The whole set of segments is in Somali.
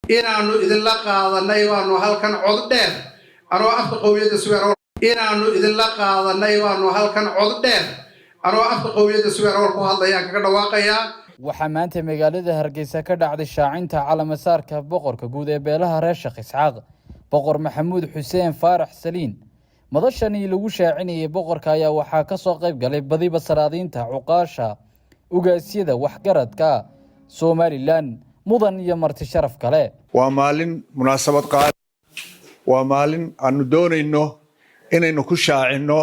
inaanu idinla qaadanay baanu halkan cod dheer anoo afka qowmiyadda suweer inaanu idinla qaadanay baanu halkan cod dheer anoo afka qowmiyadda suweer ku hadlayaan kaga dhawaaqayaa. waxaa maanta magaalada Hargeysa ka dhacday shaacinta calaamasaarka boqorka guud ee beelaha reer Sheekh Isxaaq boqor Maxamuud Xuseen Faarax Saliin. madashani lagu shaacinayay boqorka ayaa waxaa ka soo qayb galay badiba saraadiinta cuqaasha ugaasyada waxgaradka Somaliland mudan iyo marti sharaf kale. waa maalin munaasabad qaali waa maalin aanu doonayno inaynu ku shaacino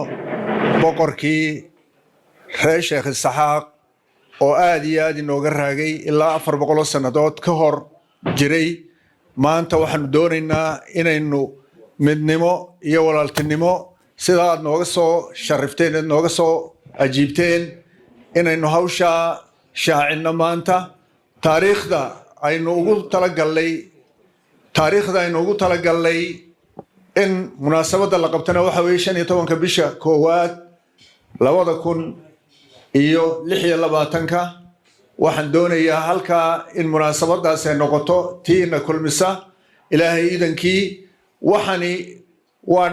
boqorkii reer Sheekh Isxaaq oo aad iyo aad inooga raagay ilaa 400 sanadood ka hor jiray. maanta waxaanu doonaynaa inaynu midnimo iyo walaaltinimo sida aad nooga soo sharifteen nooga soo ajiibteen inaynu hawsha shaacino maanta. taariikhda aynu ugu talagalnay in munaasabada la qabtana waxa weeye 15 bisha koowaad 2026 waxaan doonayaa halkaa in munaasabadaas ay noqoto tiina kulmisa ilaahay iidankii. waxani waa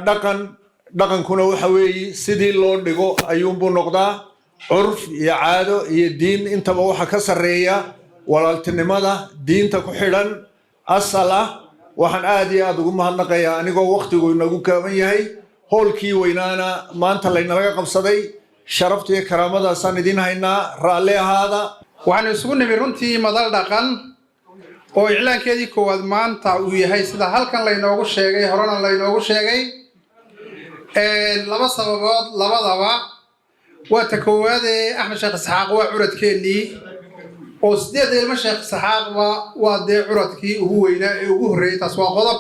dhaqankuna waxa weeye sidii loo dhigo ayuunbuu noqdaa. curf iyo caado iyo diin intaba waxa ka sarreeya walaaltinimada diinta ku xidhan asal ah. waxaan aad iyo aad ugu mahadnaqayaa anigoo waqtigu inagu kaaban yahay hoolkii weynaana maanta laynalaga qabsaday. sharafta iyo karaamadaasaan idin haynaa, raalli ahaada. waxaanu isugu nimi runtii madal dhaqan oo iclaankeedii koowaad maanta uu yahay sida halkan laynoogu sheegay horena laynoogu sheegay laba sababood labadaba. waa ta koowaad Axmed Sheekh Isxaaq waa curadkeennii oo 8 ilmo Sheekh Isxaaq waa dee curadkii ugu weynaa ee ugu horreeyay. taas waa qodob.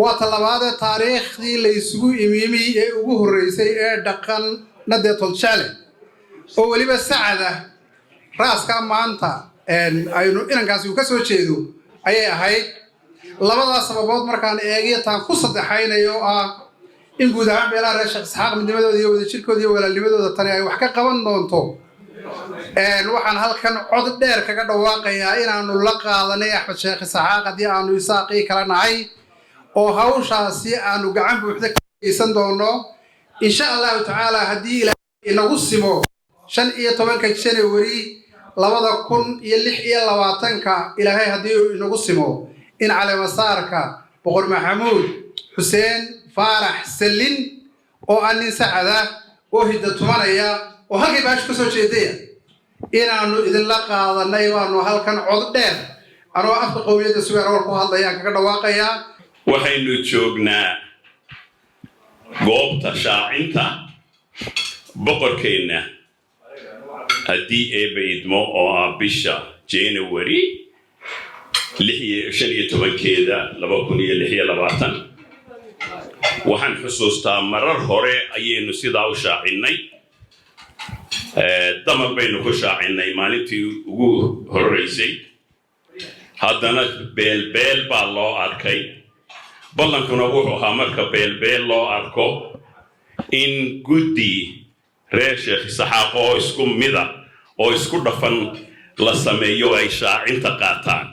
waa ta labaad taariikhdii la isugu imimi ee ugu horreysay ee dhaqan nadee toljaale oo weliba sacada raaska maanta aynu inankaasi ka soo jeedo ayay ahayd. labadaas sababood markaan eegiyo taan ku saddexaynayo ah in guud ahaan beelaha reer Sheekh Isxaaq midnimadooda iyo wadajirkooda iyo walaalnimadooda tani ay wax ka qaban doonto. waxaan halkan cod dheer kaga dhawaaqayaa inaanu la qaadanay Axmed Sheekh Isxaaq haddii aanu isaaqii kala nahay oo hawshaasi aanu gacan buuxda ka geysan doono insha Allahu tacaala haddii Ilaahay inagu simo 15 January 2026 Ilaahay haddii uu inagu simo in calaamasaarka boqor Maxamuud Xuseen Faarax Saliin oo anin sacada oo hidda tumanaya oo halkay baash ka soo jeedaya inaanu idinla qaadanay baanu halkan cod dheer anoo afka qowmiyadda suweer ku hadlayaan kaga dhawaaqayaa. waxaynu joognaa goobta shaacinta boqorkeenna haddii eebba idmo oo ah bisha January 15keeda 2026. waxaan xusuustaa marar hore ayaynu sidaa u shaacinay. damar baynu ku shaacinay maalintii ugu horreysay. haddana beelbeel baa loo arkay. ballankuna wuxuu ahaa marka beelbeel loo arko in guddi reer Sheekh Isxaaq oo isku mida oo isku dhafan la sameeyo ay shaacinta qaataan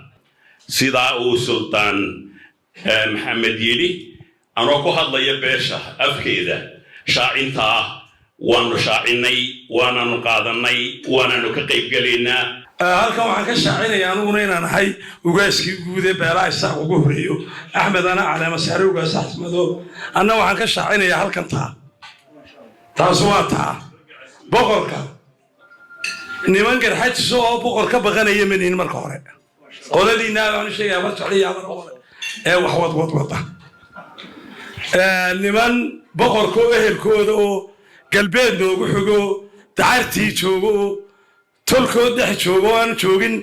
sidaa uu sultaan maxamed yidhi anoo ku hadlaya beesha afkeeda. shaacinta waanu shaacinay waanaanu qaadanay waanaanu ka qayb galaynaa. halkan waxaan ka shaacinayaa aniguna inaan ahay ugaaskii guud ee beelaha Isxaaq ugu horeeyo Axmed ana calaamasaare ugaas Axmedo. anna waxaan ka shaacinayaa halkan taas waa taa boqorka niman garxajis oo boqor ka baqanaya maniin marka hore qoladiina aan sheegay war jeceliyaa mar hore ee wax wada niman boqorka ehelkooda oo galbeed noogu xigo dacartii joogo tolkood dhex joogo aan joogin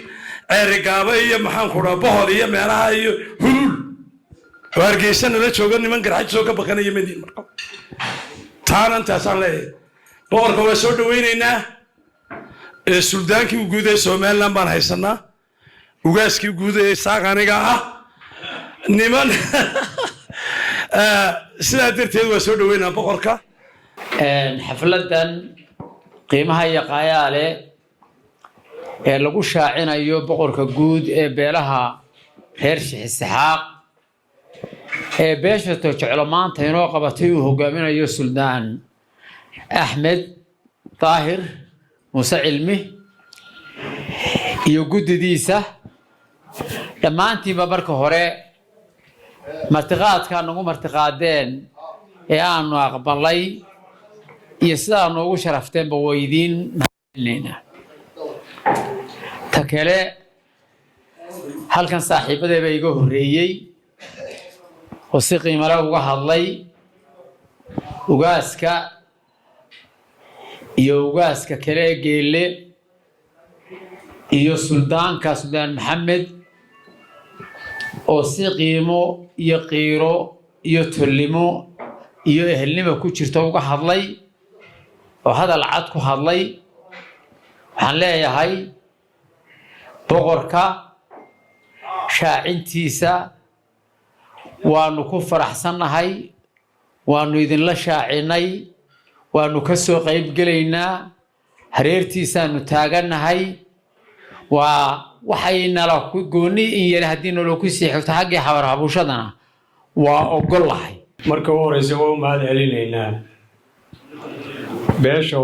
ceerigaaba iyo maxaan ku dhahaa bohol iyo meelaha iyo hulul Hargeysana la joogo niman garxajis oo ka baqanaya maniin marka taanantaasaan leeyahay. boqorka waa soo dhaweynaynaa. suldaankii guud ee Somaliland baan haysanaa. ugaaskii guud ee Isxaaq aniga ah niman sidaa darteed waa soo dhaweynaa boqorka. xafladan qiimaha iyo qaayaale ee lagu shaacinayo boqorka guud ee beelaha reer Sheekh Isxaaq ee beesha jeclo maanta inoo qabatay uu hogaaminayo Suldaan Axmed Daahir Muuse Cilmi iyo guddidiisa dhammaantiinba marka hore martiqaadka nagu martiqaadeen ee aanu aqbalay iyo sidaa noogu sharafteenba weydiin mahadcelinayna ta kale halkan saaxiibadeeba iga horreeyey oo si qiimo leh uga hadlay ugaaska iyo ugaaska kale geelle iyo suldaanka Suldaan Maxamed oo si qiimo iyo qiiro iyo tolimo iyo ehelnimo ku jirto uga hadlay oo hadal cad ku hadlay waxaan leeyahay boqorka shaacintiisa waanu ku faraxsanahay waanu idinla shaacinay waanu ka soo qayb gelaynaa hareertiisaanu taaganahay waa waxaynala ku gooni in yar haddii nolol ku sii xigto xaggii xabar habuushadana waa ogolahay marka u horeysa waa u mahad celinaynaa beesha